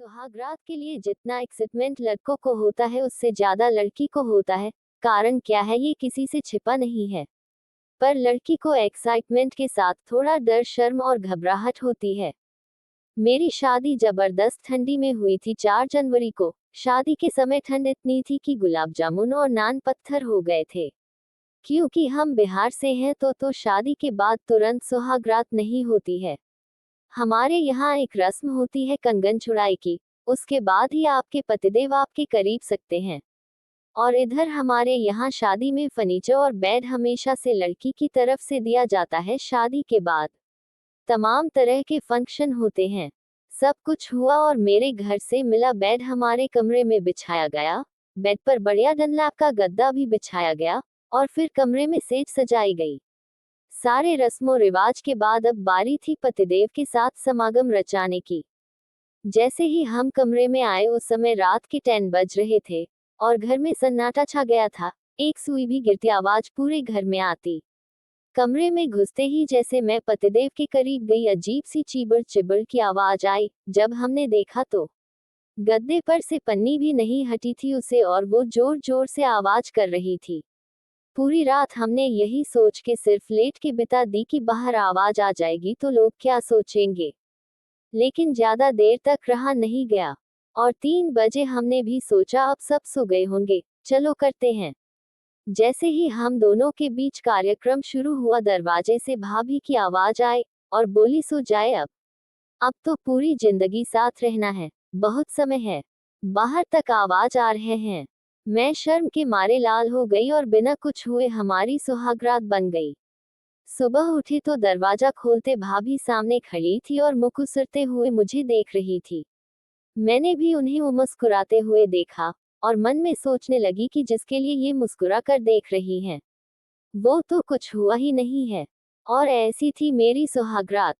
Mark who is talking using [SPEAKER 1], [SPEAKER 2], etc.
[SPEAKER 1] सुहागरात के लिए जितना एक्साइटमेंट लड़कों को होता है उससे ज्यादा लड़की को होता है। कारण क्या है ये किसी से छिपा नहीं है। पर लड़की को एक्साइटमेंट के साथ थोड़ा डर, शर्म और घबराहट होती है। मेरी शादी जबरदस्त ठंडी में हुई थी 4 जनवरी को। शादी के समय ठंड इतनी थी कि गुलाब जामुन और नान पत्थर हो गए थे। क्योंकि हम बिहार से हैं तो शादी के बाद तुरंत सुहागरात नहीं होती है। हमारे यहाँ एक रस्म होती है कंगन छुड़ाई की। उसके बाद ही आपके पतिदेव आपके करीब सकते हैं। और इधर हमारे यहाँ शादी में फर्नीचर और बेड हमेशा से लड़की की तरफ से दिया जाता है। शादी के बाद तमाम तरह के फंक्शन होते हैं। सब कुछ हुआ और मेरे घर से मिला बेड हमारे कमरे में बिछाया गया। बेड पर बढ़िया डनलैप का गद्दा भी बिछाया गया और फिर कमरे में सेज सजाई गई। सारे रस्मों रिवाज के बाद अब बारी थी पतिदेव के साथ समागम रचाने की। जैसे ही हम कमरे में आए उस समय रात के 10 बज रहे थे और घर में सन्नाटा छा गया था। एक सुई भी गिरती आवाज पूरे घर में आती। कमरे में घुसते ही जैसे मैं पतिदेव के करीब गई, अजीब सी चीबर चिबर की आवाज आई। जब हमने देखा तो गद्दे पर से पन्नी भी नहीं हटी थी उसे और वो जोर जोर से आवाज कर रही थी। पूरी रात हमने यही सोच के सिर्फ लेट के बिता दी कि बाहर आवाज आ जाएगी तो लोग क्या सोचेंगे। लेकिन ज्यादा देर तक रहा नहीं गया और 3 बजे हमने भी सोचा अब सब सो गए होंगे, चलो करते हैं। जैसे ही हम दोनों के बीच कार्यक्रम शुरू हुआ दरवाजे से भाभी की आवाज आई और बोली सो जाए अब तो पूरी जिंदगी साथ रहना है, बहुत समय है। बाहर तक आवाज आ रहे हैं। मैं शर्म के मारे लाल हो गई और बिना कुछ हुए हमारी सुहागरात बन गई। सुबह उठी तो दरवाजा खोलते भाभी सामने खड़ी थी और मुस्कुराते हुए मुझे देख रही थी। मैंने भी उन्हें मुस्कुराते हुए देखा और मन में सोचने लगी कि जिसके लिए ये मुस्कुरा कर देख रही हैं, वो तो कुछ हुआ ही नहीं है। और ऐसी थी मेरी सुहागरात।